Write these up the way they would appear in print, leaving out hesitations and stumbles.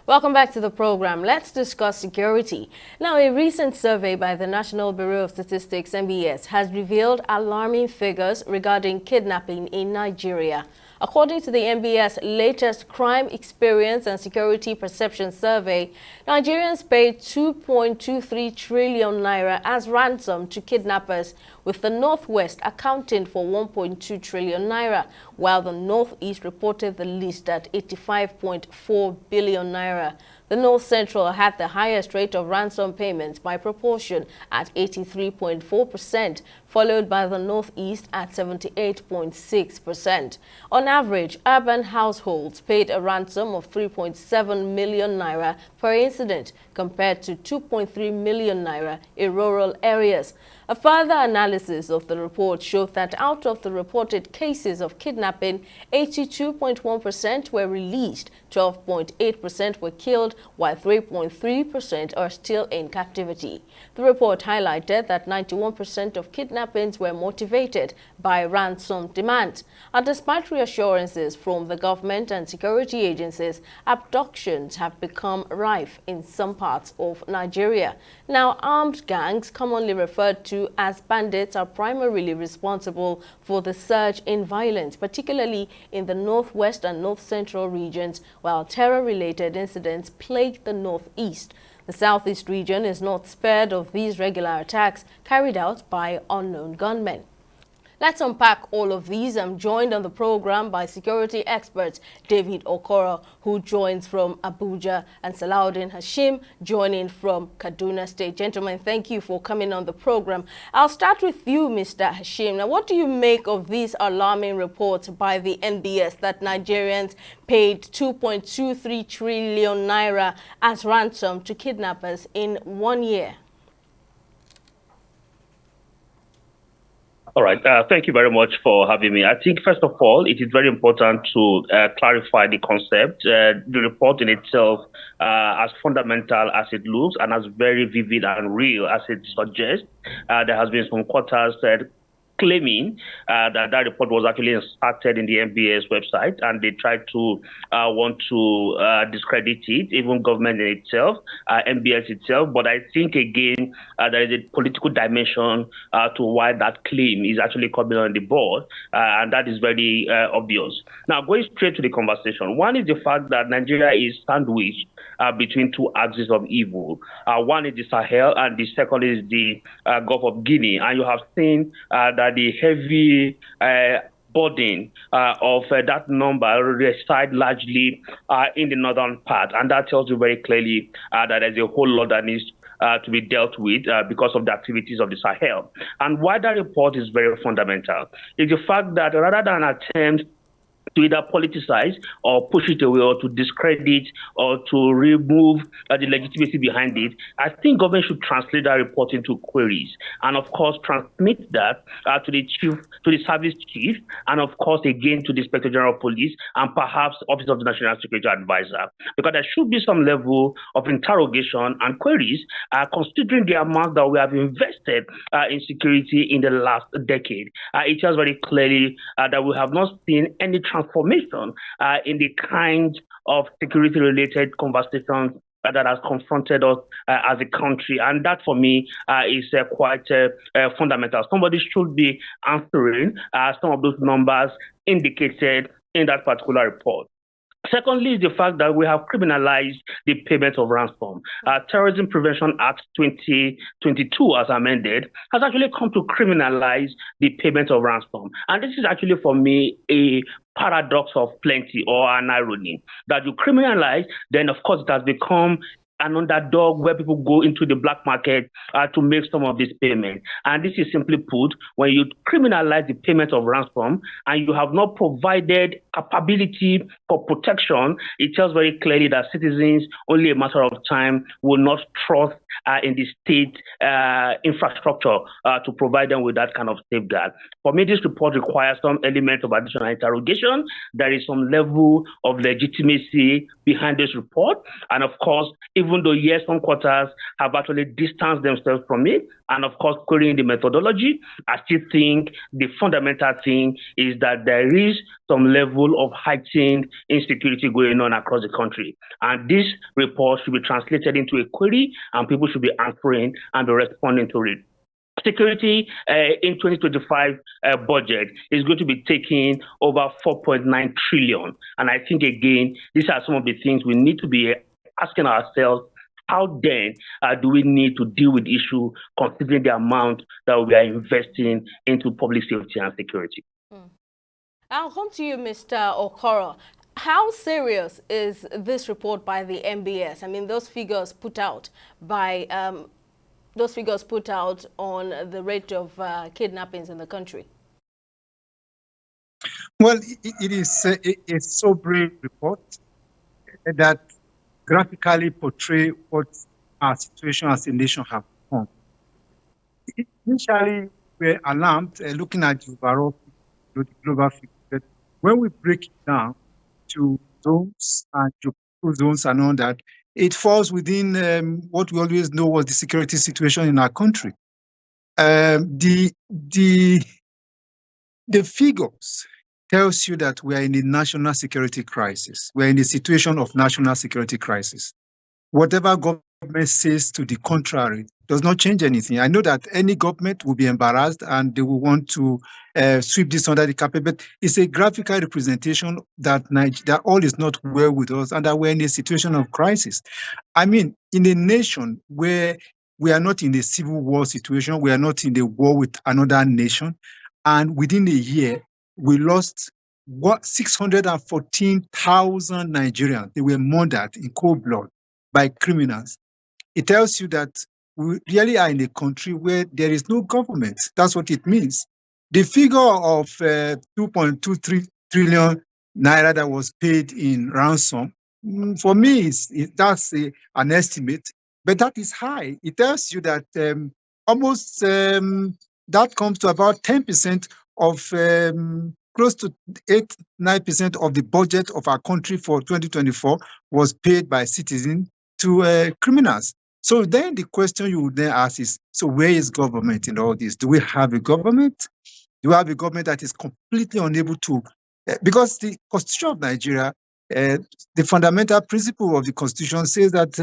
Welcome back to the program. Let's discuss security. Now, a recent survey by the National Bureau of Statistics (NBS) has revealed alarming figures regarding kidnapping in Nigeria. According to the NBS latest Crime Experience and Security Perception Survey, Nigerians paid 2.23 trillion naira as ransom to kidnappers, with the Northwest accounting for 1.2 trillion naira, while the Northeast reported the least at 85.4 billion naira. The North Central had the highest rate of ransom payments by proportion at 83.4%, followed by the Northeast at 78.6%. On average, urban households paid a ransom of 3.7 million naira per incident, compared to 2.3 million naira in rural areas. A further analysis of the report showed that out of the reported cases of kidnapping, 82.1% were released, 12.8% were killed, while 3.3% are still in captivity. The report highlighted that 91% of kidnappings were motivated by ransom demands. And despite reassurances from the government and security agencies, abductions have become rife in some parts of Nigeria. Now, armed gangs, commonly referred to as bandits, are primarily responsible for the surge in violence, particularly in the Northwest and North Central regions, while terror-related incidents plague the Northeast. The Southeast region is not spared of these regular attacks carried out by unknown gunmen. Let's unpack all of these. I'm joined on the program by security expert David Okoro, who joins from Abuja, and Salahuddin Hashim joining from Kaduna State. Gentlemen, thank you for coming on the program. I'll start with you, Mr. Hashim. Now, what do you make of these alarming reports by the NBS that Nigerians paid 2.23 trillion naira as ransom to kidnappers in 1 year? All right. Thank you very much for having me. I think, first of all, it is very important to clarify the concept. The report in itself, as fundamental as it looks and as very vivid and real as it suggests, there has been some quarters claiming that report was actually inserted in the NBS website, and they tried to want to discredit it, even government in itself, NBS itself. But I think, again, there is a political dimension to why that claim is actually coming on the board, and that is very obvious. Now, going straight to the conversation, one is the fact that Nigeria is sandwiched between two axes of evil. One is the Sahel, and the second is the Gulf of Guinea. And you have seen that the heavy burden of that number reside largely in the northern part. And that tells you very clearly that there's a whole lot that needs to be dealt with because of the activities of the Sahel. And why that report is very fundamental is the fact that rather than attempt to either politicize or push it away or to discredit or to remove the legitimacy behind it, I think government should translate that report into queries and, of course, transmit that to the service chief, and, of course, again to the Inspector General of Police and perhaps Office of the National Security Advisor, because there should be some level of interrogation and queries considering the amount that we have invested in security in the last decade. It tells very clearly that we have not seen any transformation in the kind of security-related conversations that has confronted us as a country. And that, for me, is quite fundamental. Somebody should be answering some of those numbers indicated in that particular report. Secondly, is the fact that we have criminalized the payment of ransom. Terrorism Prevention Act 2022, as amended, has actually come to criminalize the payment of ransom. And this is actually, for me, a paradox of plenty, or an irony, that you criminalize, then, of course, it has become an underdog where people go into the black market to make some of this payment. And this is simply put, when you criminalize the payment of ransom and you have not provided capability for protection, it tells very clearly that citizens, only a matter of time, will not trust in the state infrastructure to provide them with that kind of safeguard. For me, this report requires some element of additional interrogation. There is some level of legitimacy behind this report. And of course, even though, yes, some quarters have actually distanced themselves from it, and of course querying the methodology. I still think the fundamental thing is that there is some level of heightened insecurity going on across the country. And this report should be translated into a query, and people should be answering and be responding to it. Security in 2025 budget is going to be taking over 4.9 trillion. And I think, again, these are some of the things we need to be asking ourselves. How then do we need to deal with the issue considering the amount that we are investing into public safety and security? I'll come to you, Mr. Okoro. How serious is this report by the NBS? I mean, those figures put out by on the rate of kidnappings in the country. Well, it is a sobering report that graphically portray what our situation as a nation has become. Initially, we're alarmed looking at the overall global figure. But when we break it down to zones and geographical zones and all that, it falls within what we always know was the security situation in our country. The figures tells you that we are in a national security crisis. We're in a situation of national security crisis. Whatever government says to the contrary does not change anything. I know that any government will be embarrassed and they will want to sweep this under the carpet, but it's a graphical representation that all is not well with us and that we're in a situation of crisis. I mean, in a nation where we are not in a civil war situation, we are not in a war with another nation, and within a year, we lost 614,000 Nigerians. They were murdered in cold blood by criminals. It tells you that we really are in a country where there is no government. That's what it means. The figure of 2.23 trillion naira that was paid in ransom, for me, that's an estimate, but that is high. It tells you that almost that comes to about 10% of close to 8-9% of the budget of our country for 2024 was paid by citizens to criminals. So then the question you would then ask is, so where is government in all this? Do we have a government? Do we have a government that is completely unable to, because the Constitution of Nigeria, the fundamental principle of the Constitution says that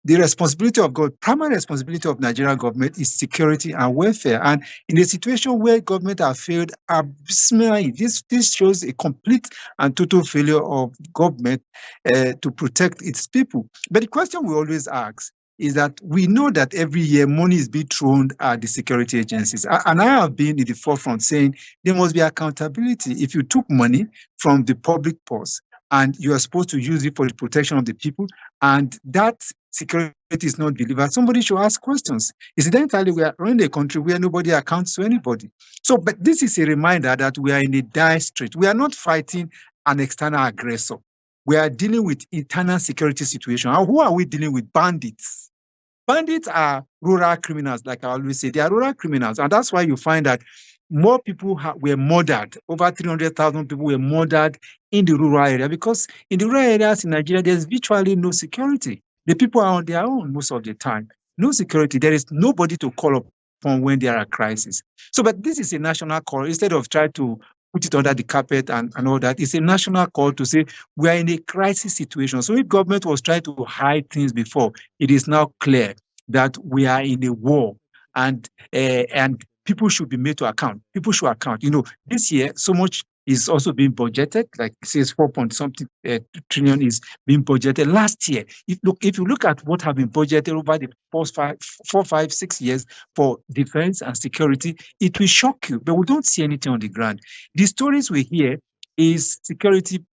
the responsibility of God, primary responsibility of Nigerian government is security and welfare. And in a situation where government have failed abysmally, this shows a complete and total failure of government to protect its people. But the question we always ask is that we know that every year money is being thrown at the security agencies. And I have been in the forefront saying there must be accountability. If you took money from the public purse and you are supposed to use it for the protection of the people, and that security is not delivered, somebody should ask questions. Incidentally, we are in a country where nobody accounts to anybody. So, but this is a reminder that we are in a dire strait. We are not fighting an external aggressor. We are dealing with internal security situation. And who are we dealing with? Bandits. Bandits are rural criminals, like I always say. They are rural criminals. And that's why you find that more people were murdered. Over 300,000 people were murdered in the rural area, because in the rural areas in Nigeria, there's virtually no security. The people are on their own most of the time. No security. There is nobody to call upon when there are crises. So, but this is a national call. Instead of trying to put it under the carpet and all that, it's a national call to say we are in a crisis situation. So if government was trying to hide things before, it is now clear that we are in a war, and people should be made to account. People should account. You know, this year, so much is also being budgeted, like it says 4-point-something trillion is being budgeted. Last year, if you look at what have been budgeted over the past 4, 5, 6 years for defense and security, it will shock you, but we don't see anything on the ground. The stories we hear is security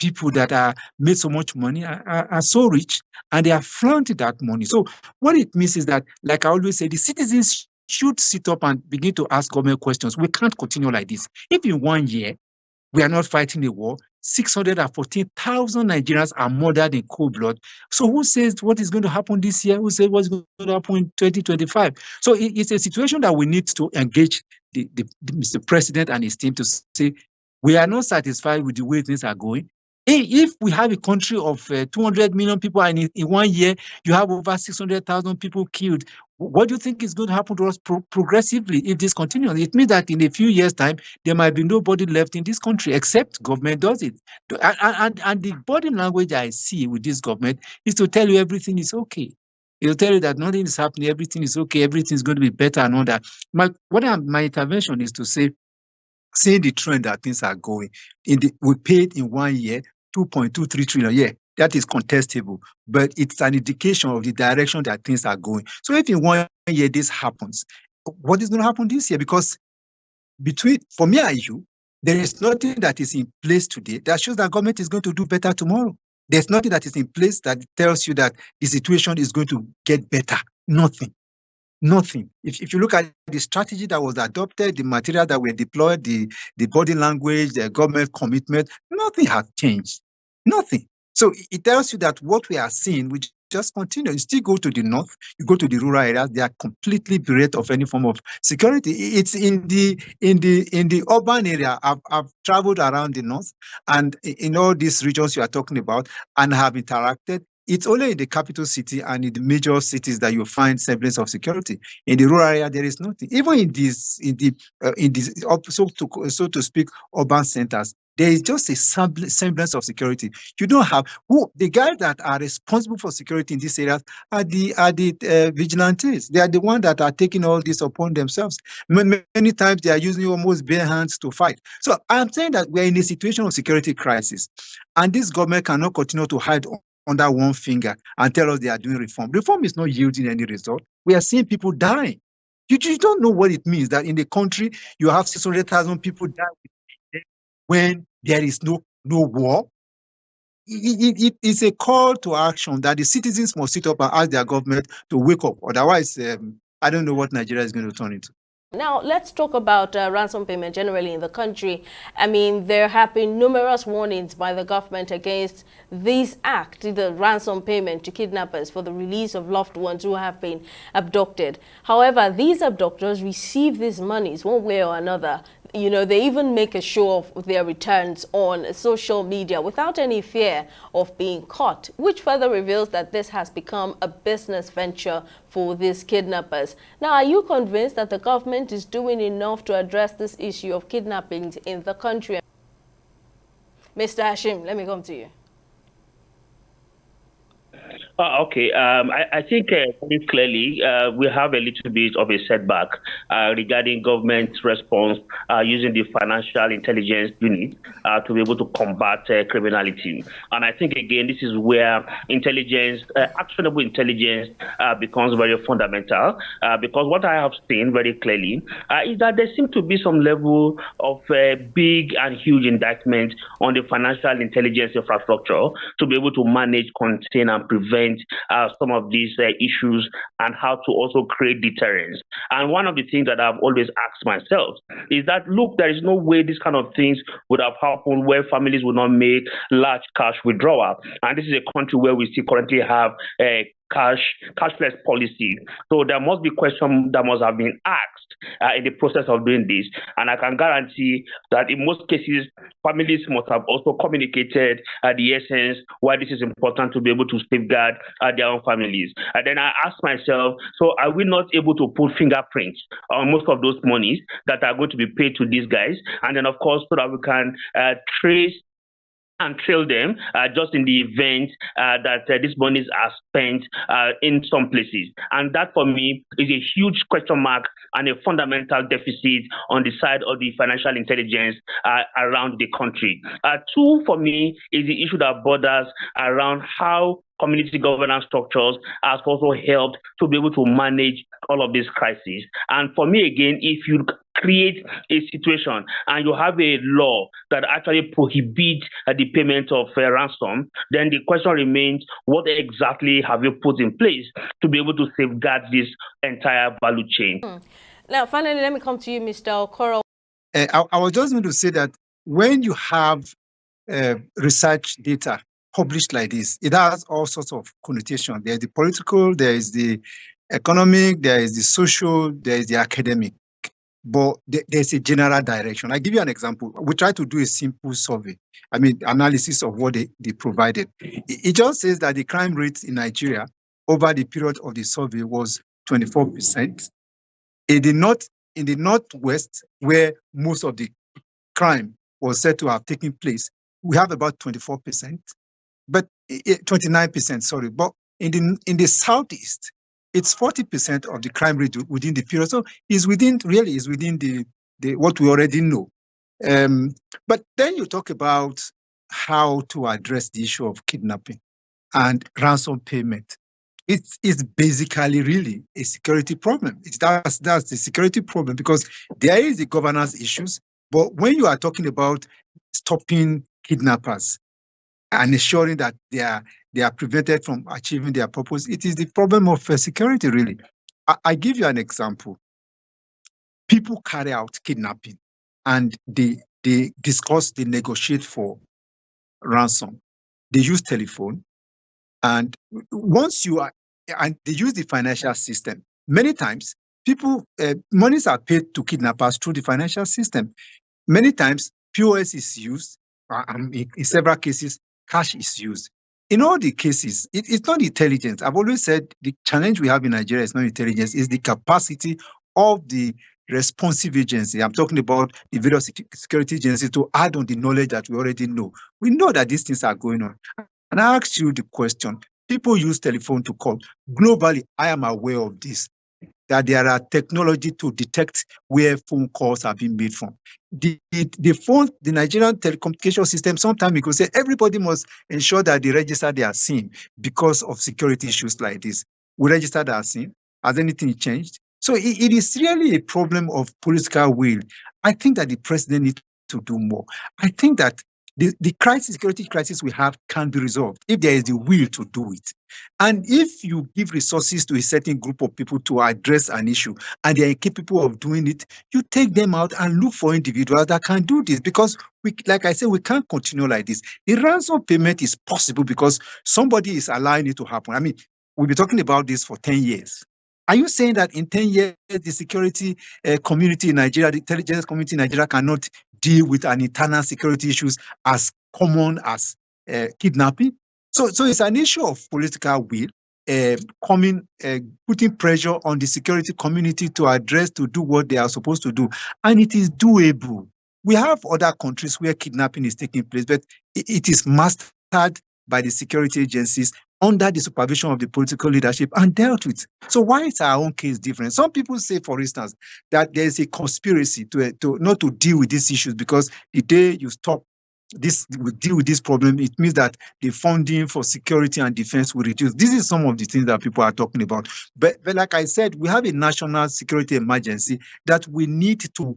people that are made so much money are so rich, and they are flaunting that money. So what it means is that, like I always say, the citizens should sit up and begin to ask government questions. We can't continue like this. If in 1 year we are not fighting a war, 614,000 Nigerians are murdered in cold blood. So who says what is going to happen this year? Who says what's going to happen in 2025? So it's a situation that we need to engage Mr. President and his team to say, we are not satisfied with the way things are going. If we have a country of 200 million people, and in 1 year you have over 600,000 people killed, What do you think is going to happen to us progressively if this continues? It means that in a few years' time, there might be nobody left in this country except government does it. And the body language I see with this government is to tell you everything is okay. It'll tell you that nothing is happening, everything is okay, everything is going to be better and all that. My intervention is to say, seeing the trend that things are going, we paid in 1 year 2.23 trillion. Yeah, that is contestable, but it's an indication of the direction that things are going. So if in 1 year this happens, what is going to happen this year? Because for me and you, there is nothing that is in place today that shows that government is going to do better tomorrow. There's nothing that is in place that tells you that the situation is going to get better. Nothing. Nothing. If you look at the strategy that was adopted, the material that were deployed, the body language, the government commitment, nothing has changed. Nothing. So it tells you that what we are seeing, we just continue. You still go to the north, you go to the rural areas, they are completely bereft of any form of security. It's in the urban area. I've traveled around the north and in all these regions you are talking about and have interacted. It's only in the capital city and in the major cities that you find semblance of security. In the rural area, there is nothing. Even in so to speak, urban centers, there is just a semblance of security. You don't have the guys that are responsible for security in these areas are the vigilantes. They are the ones that are taking all this upon themselves. Many times they are using almost bare hands to fight. So I'm saying that we're in a situation of security crisis, and this government cannot continue to hide under one finger and tell us they are doing reform. Reform is not yielding any result. We are seeing people dying. You don't know what it means that in the country you have 600,000 people die when there is no war. It is a call to action that the citizens must sit up and ask their government to wake up. Otherwise, I don't know what Nigeria is going to turn into. Now, let's talk about ransom payment generally in the country. I mean, there have been numerous warnings by the government against this act, the ransom payment to kidnappers for the release of loved ones who have been abducted. However, these abductors receive these monies one way or another. You know, they even make a show of their returns on social media without any fear of being caught, which further reveals that this has become a business venture for these kidnappers. Now, are you convinced that the government is doing enough to address this issue of kidnappings in the country? Mr. Hashim, let me come to you. Okay. I think very clearly we have a little bit of a setback regarding government response using the financial intelligence unit to be able to combat criminality. And I think, again, this is where intelligence, actionable intelligence becomes very fundamental because what I have seen very clearly is that there seems to be some level of big and huge indictment on the financial intelligence infrastructure to be able to manage, contain, and prevent some of these issues and how to also create deterrence. And one of the things that I've always asked myself is that, look, there is no way these kind of things would have happened where families would not make large cash withdrawal. And this is a country where we still currently have a cashless policy. So there must be questions that must have been asked in the process of doing this. And I can guarantee that in most cases, families must have also communicated the essence why this is important to be able to safeguard their own families. And then I ask myself, so are we not able to put fingerprints on most of those monies that are going to be paid to these guys? And then, of course, so that we can trace and trail them just in the event that these monies are spent in some places. And that, for me, is a huge question mark and a fundamental deficit on the side of the financial intelligence around the country. Two, for me, is the issue that borders around how community governance structures has also helped to be able to manage all of these crises. And for me, again, if you create a situation and you have a law that actually prohibits the payment of ransom, then the question remains, what exactly have you put in place to be able to safeguard this entire value chain? Now, finally, let me come to you, Mr. Okoro. I was just going to say that when you have research data published like this, it has all sorts of connotation. There's the political, there is the economic, there is the social, there is the academic. But there's a general direction. I give you an example. We try to do a simple survey. Analysis of what they provided. It just says that the crime rate in Nigeria over the period of the survey was 24%. In the northwest, where most of the crime was said to have taken place, we have about 24%, but 29%, sorry. But in the southeast, it's 40% of the crime rate within the period. So it's within the what we already know. But then you talk about how to address the issue of kidnapping and ransom payment. It's basically really a security problem. That's the security problem, because there is the governance issues. But when you are talking about stopping kidnappers and ensuring that they are prevented from achieving their purpose, it is the problem of security, really. I give you an example. People carry out kidnapping and they discuss, they negotiate for ransom. They use telephone, and once you are, and they use the financial system. Many times, people monies are paid to kidnappers through the financial system. Many times, POS is used. In several cases, cash is used. In all the cases, it's not intelligence. I've always said the challenge we have in Nigeria is not intelligence, it's the capacity of the responsive agency. I'm talking about the various security agencies to add on the knowledge that we already know. We know that these things are going on. And I ask you the question, people use telephone to call. Globally, I am aware of this, that there are technology to detect where phone calls are being made from. The Nigerian telecommunication system, sometimes we could say everybody must ensure that they register their SIM because of security issues like this. We registered our SIM. Has anything changed? So it is really a problem of political will. I think that the president needs to do more. I think that the security crisis we have can be resolved if there is the will to do it. And if you give resources to a certain group of people to address an issue and they are incapable of doing it, you take them out and look for individuals that can do this, because like I said, we can't continue like this. The ransom payment is possible because somebody is allowing it to happen. I mean, we'll be talking about this for 10 years. Are you saying that in 10 years, the security community in Nigeria, the intelligence community in Nigeria cannot deal with an internal security issues as common as kidnapping? So it's an issue of political will, putting pressure on the security community to do what they are supposed to do. And it is doable. We have other countries where kidnapping is taking place, but it is mastered by the security agencies under the supervision of the political leadership and dealt with. So why is our own case different? Some people say, for instance, that there is a conspiracy to not to deal with these issues, because the day you stop deal with this problem, it means that the funding for security and defense will reduce. This is some of the things that people are talking about. But like I said, we have a national security emergency that we need to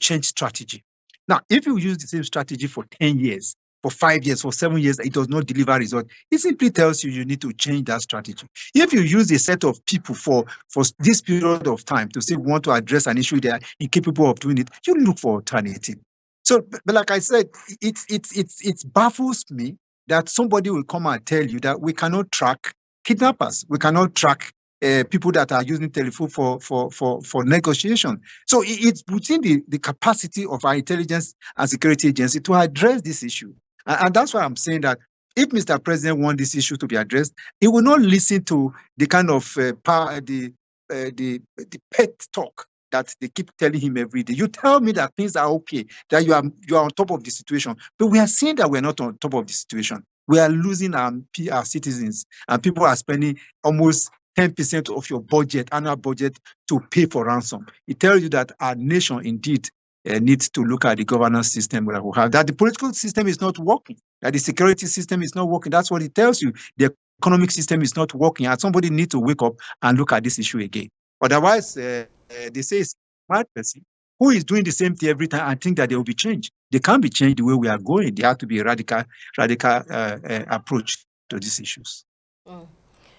change strategy. Now, if you use the same strategy for 10 years, for 5 years, for 7 years, it does not deliver results, it simply tells you need to change that strategy. If you use a set of people for this period of time to say we want to address an issue they are incapable of doing it, you look for alternative. So, but like I said, it baffles me that somebody will come and tell you that we cannot track kidnappers, we cannot track people that are using telephone for negotiation. So it's within the capacity of our intelligence and security agency to address this issue. And that's why I'm saying that if Mr. President wants this issue to be addressed, he will not listen to the kind of the pet talk that they keep telling him every day. You tell me that things are okay, that you are on top of the situation, but we are seeing that we're not on top of the situation. We are losing our citizens, and people are spending almost 10% of your budget, annual budget, to pay for ransom. It tells you that our nation indeed needs to look at the governance system that we have, that the political system is not working, that the security system is not working. That's what it tells you. The economic system is not working, and somebody needs to wake up and look at this issue again. Otherwise, they say it's a smart person who is doing the same thing every time and think that there will be change. They can't be changed the way we are going. There has to be a radical approach to these issues.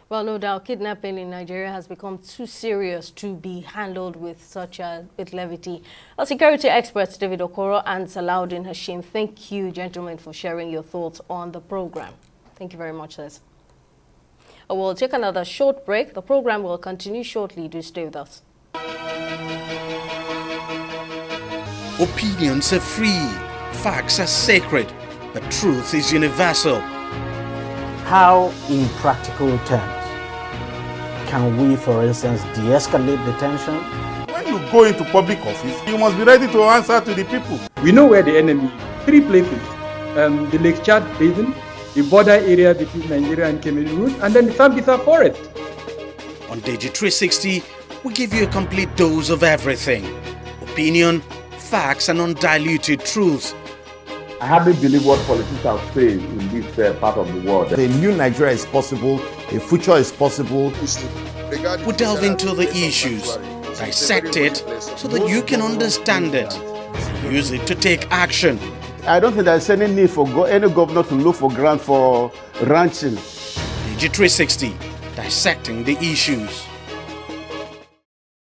Well, no doubt, kidnapping in Nigeria has become too serious to be handled with with levity. Our security experts, David Okoro and Salaudin Hashim, thank you, gentlemen, for sharing your thoughts on the program. Thank you very much, Liz. We'll take another short break. The program will continue shortly. Do stay with us. Opinions are free, facts are sacred, but truth is universal. How in practical terms? Can we, for instance, de-escalate the tension? When you go into public office, you must be ready to answer to the people. We know where the enemy is. 3 places. The Lake Chad Basin, the border area between Nigeria and Cameroon, and then the Sambisa Forest. On DEJI360, we give you a complete dose of everything. Opinion, facts and undiluted truth. I hardly believe what politicians say in this part of the world. A new Nigeria is possible, a future is possible. We delve into the issues, dissect it so that you can understand it, use it to take action. I don't think there's any need for any governor to look for grant for ranching. DEJI360, dissecting the issues.